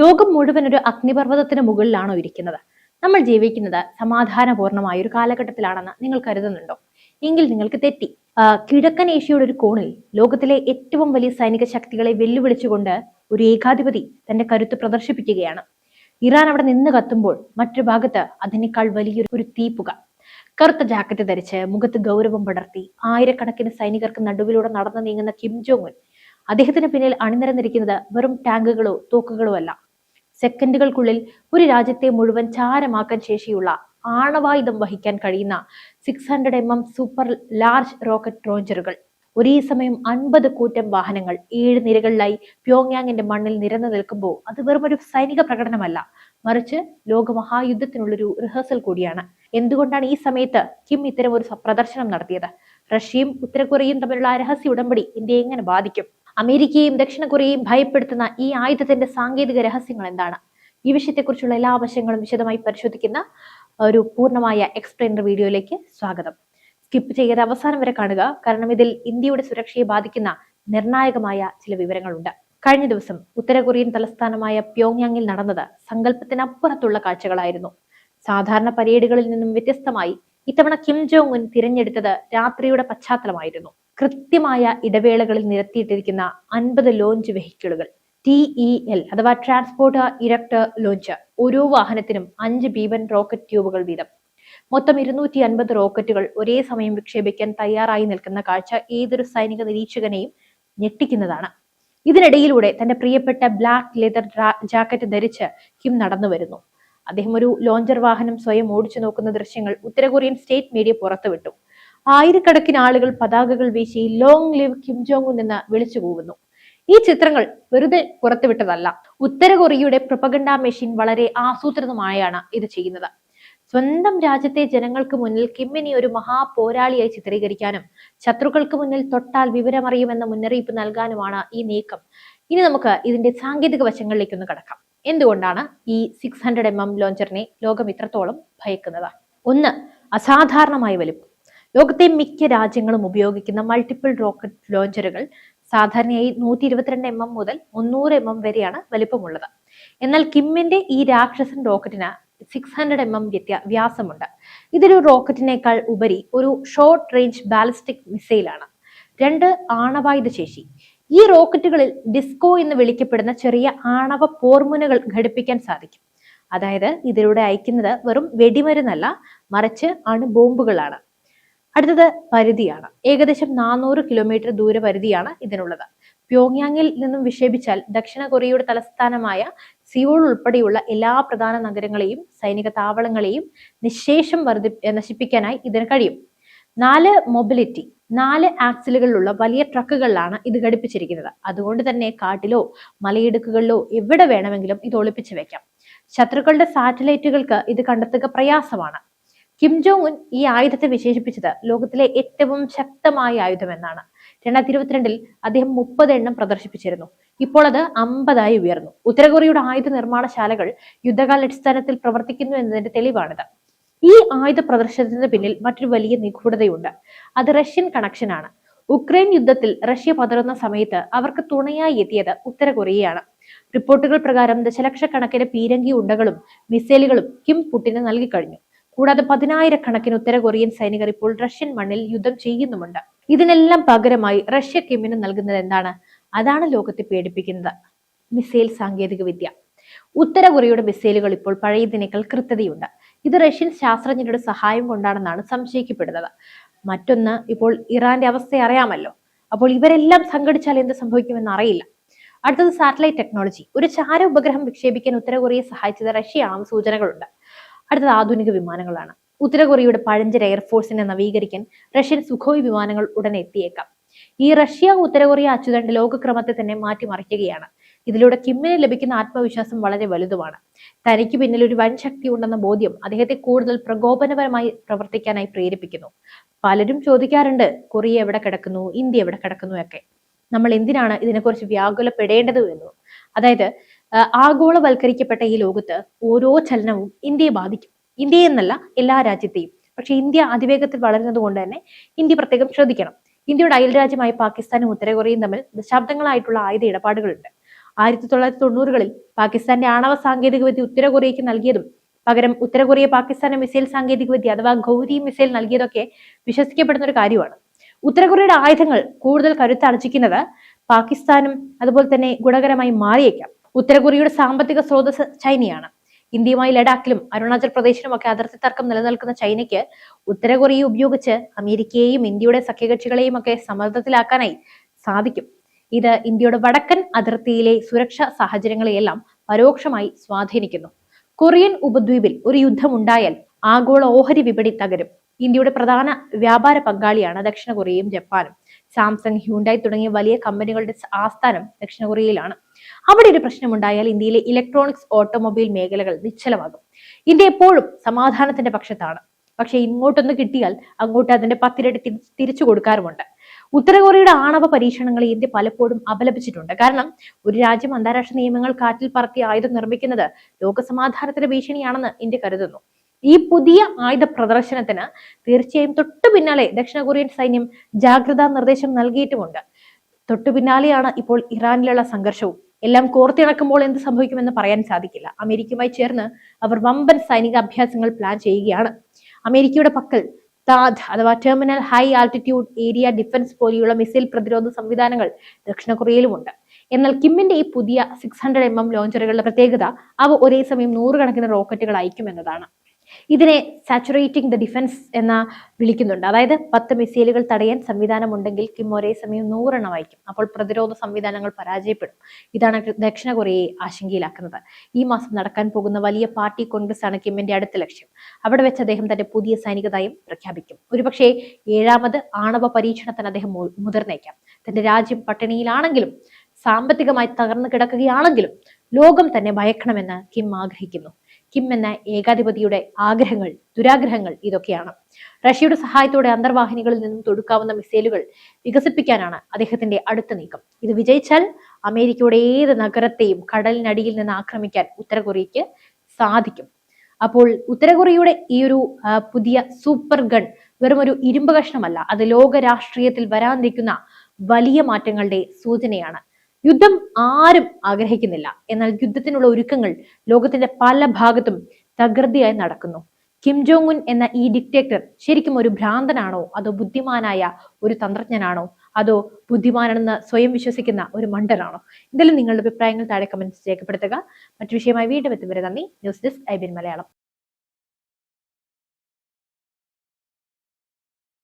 ലോകം മുഴുവൻ ഒരു അഗ്നിപർവ്വതത്തിന് മുകളിലാണോ ഇരിക്കുന്നത്? നമ്മൾ ജീവിക്കുന്നത് സമാധാനപൂർണമായ ഒരു കാലഘട്ടത്തിലാണെന്ന് നിങ്ങൾ കരുതുന്നുണ്ടോ? എങ്കിൽ നിങ്ങൾക്ക് തെറ്റി. കിഴക്കൻ ഏഷ്യയുടെ ഒരു കോണിൽ ലോകത്തിലെ ഏറ്റവും വലിയ സൈനിക ശക്തികളെ വെല്ലുവിളിച്ചുകൊണ്ട് ഒരു ഏകാധിപതി തന്റെ കരുത്ത് പ്രദർശിപ്പിക്കുകയാണ്. ഇറാൻ അവിടെ നിന്ന് കത്തുമ്പോൾ മറ്റൊരു ഭാഗത്ത് അതിനേക്കാൾ വലിയൊരു തീപ്പുക. കറുത്ത ജാക്കറ്റ് ധരിച്ച് മുഖത്ത് ഗൗരവം പടർത്തി ആയിരക്കണക്കിന് സൈനികർക്ക് നടുവിലൂടെ നടന്നു നീങ്ങുന്ന കിം ജോങ് ഉൻ, അദ്ദേഹത്തിന് പിന്നിൽ അണിനിരന്നിരിക്കുന്നത് വെറും ടാങ്കുകളോ തോക്കുകളോ അല്ല. സെക്കൻഡുകൾക്കുള്ളിൽ ഒരു രാജ്യത്തെ മുഴുവൻ ചാരമാക്കാൻ ശേഷിയുള്ള ആണവായുധം വഹിക്കാൻ കഴിയുന്ന 600mm സൂപ്പർ ലാർജ് റോക്കറ്റ് ലോഞ്ചറുകൾ. ഒരേ സമയം 50 കൂറ്റൻ വാഹനങ്ങൾ 7 നിരകളിലായി പ്യോങ്യാങ്ങിന്റെ മണ്ണിൽ നിരന്നു നിൽക്കുമ്പോൾ അത് വെറും ഒരു സൈനിക പ്രകടനമല്ല, മറിച്ച് ലോകമഹായുദ്ധത്തിനുള്ളൊരു റിഹേഴ്സൽ കൂടിയാണ്. എന്തുകൊണ്ടാണ് ഈ സമയത്ത് കിം ഇത്തരം ഒരു പ്രദർശനം നടത്തിയത്? റഷ്യയും ഉത്തര കൊറിയയും തമ്മിലുള്ള രഹസ്യ ഉടമ്പടി ഇന്ത്യയെ എങ്ങനെ ബാധിക്കും? അമേരിക്കയും ദക്ഷിണ കൊറിയയും ഭയപ്പെടുത്തുന്ന ഈ ആയുധത്തിന്റെ സാങ്കേതിക രഹസ്യങ്ങൾ എന്താണ്? ഈ വിഷയത്തെക്കുറിച്ചുള്ള എല്ലാ വശങ്ങളും വിശദമായി പരിശോധിക്കുന്ന ഒരു പൂർണ്ണമായ എക്സ്പ്ലെയിനർ വീഡിയോയിലേക്ക് സ്വാഗതം. സ്കിപ്പ് ചെയ്യാതെ അവസാനം വരെ കാണുക, കാരണം ഇതിൽ ഇന്ത്യയുടെ സുരക്ഷയെ ബാധിക്കുന്ന നിർണായകമായ ചില വിവരങ്ങളുണ്ട്. കഴിഞ്ഞ ദിവസം ഉത്തര കൊറിയൻ തലസ്ഥാനമായ പ്യോങ്യാങ്ങിൽ നടന്നത് സങ്കല്പത്തിനപ്പുറത്തുള്ള കാഴ്ചകളായിരുന്നു. സാധാരണ പരേഡുകളിൽ നിന്നും വ്യത്യസ്തമായി ഇത്തവണ കിം ജോങ് ഉൻ തിരഞ്ഞെടുത്തത് രാത്രിയുടെ പശ്ചാത്തലമായിരുന്നു. കൃത്യമായ ഇടവേളകളിൽ നിരത്തിയിട്ടിരിക്കുന്ന 50 ലോഞ്ച് വെഹിക്കിളുകൾ, TEL അഥവാ ട്രാൻസ്പോർട്ടർ ഇറക്ടർ ലോഞ്ചർ. ഓരോ വാഹനത്തിനും 5 ഭീമൻ റോക്കറ്റ് ട്യൂബുകൾ വീതം. മൊത്തം 250 റോക്കറ്റുകൾ ഒരേ സമയം വിക്ഷേപിക്കാൻ തയ്യാറായി നിൽക്കുന്ന കാഴ്ച ഏതൊരു സൈനിക നിരീക്ഷകനെയും ഞെട്ടിക്കുന്നതാണ്. ഇതിനിടയിലൂടെ തന്റെ പ്രിയപ്പെട്ട ബ്ലാക്ക് ലെതർ ജാക്കറ്റ് ധരിച്ച് കിം നടന്നു വരുന്നു. അദ്ദേഹം ഒരു ലോഞ്ചർ വാഹനം സ്വയം ഓടിച്ചു നോക്കുന്ന ദൃശ്യങ്ങൾ ഉത്തര കൊറിയൻ സ്റ്റേറ്റ് മീഡിയ പുറത്തുവിട്ടു. ആയിരക്കണക്കിന് ആളുകൾ പതാകകൾ വീശി long live Kim Jong Un എന്ന് വിളിച്ചു കൂവുന്നു. ഈ ചിത്രങ്ങൾ വെറുതെ പുറത്തുവിട്ടതല്ല. ഉത്തര കൊറിയയുടെ പ്രൊപ്പഗണ്ട മെഷീൻ വളരെ ആസൂത്രിതമായാണ് ഇത് ചെയ്യുന്നത്. സ്വന്തം രാജ്യത്തെ ജനങ്ങൾക്ക് മുന്നിൽ കിമ്മിനെ ഒരു മഹാപോരാളിയായി ചിത്രീകരിക്കാനും ശത്രുക്കൾക്ക് മുന്നിൽ തൊട്ടാൽ വിവരമറിയുമെന്ന മുന്നറിയിപ്പ് നൽകാനുമാണ് ഈ നീക്കം. ഇനി നമുക്ക് ഇതിന്റെ സാങ്കേതിക വശങ്ങളിലേക്കൊന്ന് കടക്കാം. എന്തുകൊണ്ടാണ് ഈ 600mm ലോഞ്ചറിനെ ലോകം ഇത്രത്തോളം ഭയക്കുന്നത്? ഒന്ന്, അസാധാരണമായ വലുപ്പം. ലോകത്തെ മിക്ക രാജ്യങ്ങളും ഉപയോഗിക്കുന്ന മൾട്ടിപ്പിൾ റോക്കറ്റ് ലോഞ്ചറുകൾ സാധാരണയായി 122mm മുതൽ 300mm വരെയാണ് വലിപ്പമുള്ളത്. എന്നാൽ കിമ്മിന്റെ ഈ രാക്ഷസൻ റോക്കറ്റിന് 600mm വ്യാസമുണ്ട്. ഇതൊരു റോക്കറ്റിനേക്കാൾ ഉപരി ഒരു ഷോർട്ട് റേഞ്ച് ബാലിസ്റ്റിക് മിസൈലാണ്. 2, ആണവായുധ ശേഷി. ഈ റോക്കറ്റുകളിൽ ഡിസ്കോ എന്ന് വിളിക്കപ്പെടുന്ന ചെറിയ ആണവ പോർമുനകൾ ഘടിപ്പിക്കാൻ സാധിക്കും. അതായത് ഇതിലൂടെ അയക്കുന്നത് വെറും വെടിമരുന്നല്ല, മറിച്ച് അണുബോംബുകളാണ്. അടുത്തത് പരിധിയാണ്. ഏകദേശം 400 കിലോമീറ്റർ ദൂരപരിധിയാണ് ഇതിനുള്ളത്. പ്യോങ്യാങ്ങിൽ നിന്നും വിക്ഷേപിച്ചാൽ ദക്ഷിണ കൊറിയയുടെ തലസ്ഥാനമായ സിയോൾ ഉൾപ്പെടെയുള്ള എല്ലാ പ്രധാന നഗരങ്ങളെയും സൈനിക താവളങ്ങളെയും നിശേഷം നശിപ്പിക്കാനായി ഇതിന് കഴിയും. 4 മൊബിലിറ്റി. 4 ആക്സിലുകളിലുള്ള വലിയ ട്രക്കുകളിലാണ് ഇത് ഘടിപ്പിച്ചിരിക്കുന്നത്. അതുകൊണ്ട് തന്നെ കാട്ടിലോ മലയിടുക്കുകളിലോ എവിടെ വേണമെങ്കിലും ഇത് ഒളിപ്പിച്ചു വെക്കാം. ശത്രുക്കളുടെ സാറ്റലൈറ്റുകൾക്ക് ഇത് കണ്ടെത്തുക പ്രയാസമാണ്. കിം ജോങ് ഉൻ ഈ ആയുധത്തെ വിശേഷിപ്പിച്ചത് ലോകത്തിലെ ഏറ്റവും ശക്തമായ ആയുധം എന്നാണ്. 2022 അദ്ദേഹം 30 എണ്ണം പ്രദർശിപ്പിച്ചിരുന്നു. ഇപ്പോൾ അത് 50ആയി ഉയർന്നു. ഉത്തര കൊറിയയുടെ ആയുധ നിർമ്മാണശാലകൾ യുദ്ധകാലാടിസ്ഥാനത്തിൽ പ്രവർത്തിക്കുന്നു എന്നതിന്റെ തെളിവാണിത്. ഈ ആയുധ പ്രദർശനത്തിന് പിന്നിൽ മറ്റൊരു വലിയ നിഗൂഢതയുണ്ട്. അത് റഷ്യൻ കണക്ഷനാണ്. ഉക്രൈൻ യുദ്ധത്തിൽ റഷ്യ പതറുന്ന സമയത്ത് അവർക്ക് തുണയായി എത്തിയത് ഉത്തര കൊറിയയാണ്. റിപ്പോർട്ടുകൾ പ്രകാരം ദശലക്ഷക്കണക്കിന് പീരങ്കി ഉണ്ടകളും മിസൈലുകളും കിം പുട്ടിന് നൽകി കഴിഞ്ഞു. കൂടാതെ 10,000 ഉത്തര കൊറിയൻ സൈനികർ ഇപ്പോൾ റഷ്യൻ മണ്ണിൽ യുദ്ധം ചെയ്യുന്നുമുണ്ട്. ഇതിനെല്ലാം പകരമായി റഷ്യ കിമ്മിന് നൽകുന്നത് എന്താണ്? അതാണ് ലോകത്തെ പേടിപ്പിക്കുന്നത്. മിസൈൽ സാങ്കേതിക വിദ്യ. ഉത്തര കൊറിയയുടെ മിസൈലുകൾ ഇപ്പോൾ പഴയതിനേക്കാൾ കൃത്യതയുണ്ട്. ഇത് റഷ്യൻ ശാസ്ത്രജ്ഞരുടെ സഹായം കൊണ്ടാണെന്നാണ് സംശയിക്കപ്പെടുന്നത്. മറ്റൊന്ന്, ഇപ്പോൾ ഇറാന്റെ അവസ്ഥ അറിയാമല്ലോ. അപ്പോൾ ഇവരെല്ലാം സംഘടിച്ചാൽ എന്ത് സംഭവിക്കുമെന്ന് അറിയില്ല. അടുത്തത് സാറ്റലൈറ്റ് ടെക്നോളജി. ഒരു ചാര ഉപഗ്രഹം വിക്ഷേപിക്കാൻ ഉത്തര കൊറിയയെ സഹായിച്ചത് റഷ്യയാണെന്ന് സൂചനകളുണ്ട്. അടുത്തത് ആധുനിക വിമാനങ്ങളാണ്. ഉത്തര കൊറിയയുടെ പഴഞ്ചൻ എയർഫോഴ്സിനെ നവീകരിക്കാൻ റഷ്യൻ സുഖോയ് വിമാനങ്ങൾ ഉടനെ എത്തിയേക്കാം. ഈ റഷ്യ ഉത്തര കൊറിയ അച്ചുതണ്ട് ലോകക്രമത്തെ തന്നെ മാറ്റിമറിക്കുകയാണ്. ഇതിലൂടെ കിമ്മിന് ലഭിക്കുന്ന ആത്മവിശ്വാസം വളരെ വലുതുമാണ്. തനിക്ക് പിന്നിൽ ഒരു വൻ ശക്തി ഉണ്ടെന്ന ബോധ്യം അദ്ദേഹത്തെ കൂടുതൽ പ്രകോപനപരമായി പ്രവർത്തിക്കാനായി പ്രേരിപ്പിക്കുന്നു. പലരും ചോദിക്കാറുണ്ട്, കൊറിയ എവിടെ കിടക്കുന്നു, ഇന്ത്യ എവിടെ കിടക്കുന്നു ഒക്കെ. നമ്മൾ എന്തിനാണ് ഇതിനെക്കുറിച്ച് വ്യാകുലപ്പെടേണ്ടത് എന്നും. അതായത് ആഗോളവൽക്കരിക്കപ്പെട്ട ഈ ലോകത്ത് ഓരോ ചലനവും ഇന്ത്യയെ ബാധിക്കും. ഇന്ത്യയെ എന്നല്ല, എല്ലാ രാജ്യത്തെയും. പക്ഷെ ഇന്ത്യ അതിവേഗത്തിൽ വളരുന്നത് കൊണ്ട് തന്നെ ഇന്ത്യ പ്രത്യേകം ശ്രദ്ധിക്കണം. ഇന്ത്യയുടെ അയൽരാജ്യമായ പാകിസ്ഥാനും ഉത്തര കൊറിയയും തമ്മിൽ ദശാബ്ദങ്ങളായിട്ടുള്ള ആയുധ ഇടപാടുകളുണ്ട്. 1990-കളിൽ പാകിസ്ഥാന്റെ ആണവ സാങ്കേതികവിദ്യ ഉത്തര കൊറിയയ്ക്ക് നൽകിയതും പകരം ഉത്തര കൊറിയ പാകിസ്ഥാന് മിസൈൽ സാങ്കേതികവിദ്യ അഥവാ ഗൗരി മിസൈൽ നൽകിയതൊക്കെ വിശ്വസിക്കപ്പെടുന്ന ഒരു കാര്യമാണ്. ഉത്തര കൊറിയയുടെ ആയുധങ്ങൾ കൂടുതൽ കരുത്താർജിക്കുന്നത് പാകിസ്ഥാനും അതുപോലെ തന്നെ ഗുണകരമായി മാറിയേക്കാം. ഉത്തര കൊറിയയുടെ സാമ്പത്തിക സ്രോതസ് ചൈനയാണ്. ഇന്ത്യയുമായി ലഡാക്കിലും അരുണാചൽ പ്രദേശിലും ഒക്കെ അതിർത്തി തർക്കം നിലനിൽക്കുന്ന ചൈനയ്ക്ക് ഉത്തര കൊറിയ ഉപയോഗിച്ച് അമേരിക്കയെയും ഇന്ത്യയുടെ സഖ്യകക്ഷികളെയും ഒക്കെ സമ്മർദ്ദത്തിലാക്കാനായി സാധിക്കും. ഇത് ഇന്ത്യയുടെ വടക്കൻ അതിർത്തിയിലെ സുരക്ഷാ സാഹചര്യങ്ങളെയെല്ലാം പരോക്ഷമായി സ്വാധീനിക്കുന്നു. കൊറിയൻ ഉപദ്വീപിൽ ഒരു യുദ്ധമുണ്ടായാൽ ആഗോള ഓഹരി വിപണി തകരും. ഇന്ത്യയുടെ പ്രധാന വ്യാപാര പങ്കാളിയാണ് ദക്ഷിണ കൊറിയയും ജപ്പാനും. സാംസങ്, ഹ്യുണ്ടായി തുടങ്ങിയ വലിയ കമ്പനികളുടെ ആസ്ഥാനം ദക്ഷിണ കൊറിയയിലാണ്. അവിടെ ഒരു പ്രശ്നമുണ്ടായാൽ ഇന്ത്യയിലെ ഇലക്ട്രോണിക്സ്, ഓട്ടോമൊബൈൽ മേഖലകൾ നിശ്ചലമാകും. ഇന്ത്യ എപ്പോഴും സമാധാനത്തിന്റെ പക്ഷത്താണ്. പക്ഷെ ഇങ്ങോട്ടൊന്ന് കിട്ടിയാൽ അങ്ങോട്ട് അതിന്റെ 10 ഇരട്ടി തിരിച്ചു കൊടുക്കാറുമുണ്ട്. ഉത്തര കൊറിയയുടെ ആണവ പരീക്ഷണങ്ങളെ ഇന്ത്യ പലപ്പോഴും അപലപിച്ചിട്ടുണ്ട്. കാരണം ഒരു രാജ്യം അന്താരാഷ്ട്ര നിയമങ്ങൾ കാറ്റിൽ പറത്തി ആയുധം നിർമ്മിക്കുന്നത് ലോകസമാധാനത്തിന് ഭീഷണിയാണെന്ന് ഇന്ത്യ കരുതുന്നു. ഈ പുതിയ ആയുധ പ്രദർശനത്തിന് തീർച്ചയായും തൊട്ടു പിന്നാലെ ദക്ഷിണ കൊറിയൻ സൈന്യം ജാഗ്രതാ നിർദ്ദേശം നൽകിയിട്ടുമുണ്ട്. തൊട്ടു പിന്നാലെയാണ് ഇപ്പോൾ ഇറാനിലുള്ള സംഘർഷവും. എല്ലാം കോർത്തിണക്കുമ്പോൾ എന്ത് സംഭവിക്കുമെന്ന് പറയാൻ സാധിക്കില്ല. അമേരിക്കയുമായി ചേർന്ന് അവർ വമ്പൻ സൈനിക അഭ്യാസങ്ങൾ പ്ലാൻ ചെയ്യുകയാണ്. അമേരിക്കയുടെ പക്കൽ താദ് അഥവാ terminal high altitude area defence പോലെയുള്ള മിസൈൽ പ്രതിരോധ സംവിധാനങ്ങൾ ദക്ഷിണ കൊറിയയിലുമുണ്ട്. എന്നാൽ കിമ്മിന്റെ ഈ പുതിയ 600mm ലോഞ്ചറുകളുടെ പ്രത്യേകത അവ ഒരേ സമയം 100 കണക്കിന് റോക്കറ്റുകൾ അയക്കുമെന്നതാണ്. ഇതിനെ സാച്ചുറേറ്റിംഗ് ദ ഡിഫൻസ് എന്ന വിളിക്കുന്നുണ്ട്. അതായത് 10 മിസൈലുകൾ തടയാൻ സംവിധാനമുണ്ടെങ്കിൽ കിം ഒരേ സമയം 100 എണ്ണം അയക്കും. അപ്പോൾ പ്രതിരോധ സംവിധാനങ്ങൾ പരാജയപ്പെടും. ഇതാണ് ദക്ഷിണ കൊറിയയെ ആശങ്കയിലാക്കുന്നത്. ഈ മാസം നടക്കാൻ പോകുന്ന വലിയ പാർട്ടി കോൺഗ്രസ് ആണ് കിമ്മിന്റെ അടുത്ത ലക്ഷ്യം. അവിടെ വെച്ച് അദ്ദേഹം തന്റെ പുതിയ സൈനിക നയം പ്രഖ്യാപിക്കും. ഒരുപക്ഷെ 7ാമത് ആണവ പരീക്ഷണത്തിന് അദ്ദേഹം മുതിർന്നേക്കാം. തന്റെ രാജ്യം പട്ടിണിയിലാണെങ്കിലും സാമ്പത്തികമായി തകർന്നു കിടക്കുകയാണെങ്കിലും ലോകം തന്നെ ഭയക്കണമെന്ന് കിം ആഗ്രഹിക്കുന്നു. കിം എന്ന ഏകാധിപതിയുടെ ആഗ്രഹങ്ങൾ, ദുരാഗ്രഹങ്ങൾ ഇതൊക്കെയാണ്. റഷ്യയുടെ സഹായത്തോടെ അന്തർവാഹിനികളിൽ നിന്നും തൊടുക്കാവുന്ന മിസൈലുകൾ വികസിപ്പിക്കാനാണ് അദ്ദേഹത്തിന്റെ അടുത്ത നീക്കം. ഇത് വിജയിച്ചാൽ അമേരിക്കയുടെ ഏത് നഗരത്തെയും കടലിനടിയിൽ നിന്ന് ആക്രമിക്കാൻ ഉത്തര കൊറിയയ്ക്ക് സാധിക്കും. അപ്പോൾ ഉത്തര കൊറിയയുടെ ഈ ഒരു പുതിയ സൂപ്പർ ഗൺ വെറും ഒരു ഇരുമ്പ് കഷ്ണമല്ല, അത് ലോക രാഷ്ട്രീയത്തിൽ വരാനിരിക്കുന്ന വലിയ മാറ്റങ്ങളുടെ സൂചനയാണ്. യുദ്ധം ആരും ആഗ്രഹിക്കുന്നില്ല. എന്നാൽ യുദ്ധത്തിനുള്ള ഒരുക്കങ്ങൾ ലോകത്തിന്റെ പല ഭാഗത്തും തകൃതിയായി നടക്കുന്നു. കിം ജോങ് ഉൻ എന്ന ഈ ഡിക്റ്റേറ്റർ ശരിക്കും ഒരു ഭ്രാന്തനാണോ, അതോ ബുദ്ധിമാനായ ഒരു തന്ത്രജ്ഞനാണോ, അതോ ബുദ്ധിമാനെന്ന് സ്വയം വിശ്വസിക്കുന്ന ഒരു മണ്ടനാണോ? എന്തായാലും നിങ്ങളുടെ അഭിപ്രായങ്ങൾ താഴെ കമന്റ്സ് രേഖപ്പെടുത്തുക. മറ്റു വിഷയമായി വീണ്ടും എത്തും വരെ നന്ദി. News desk IBN Malayalam.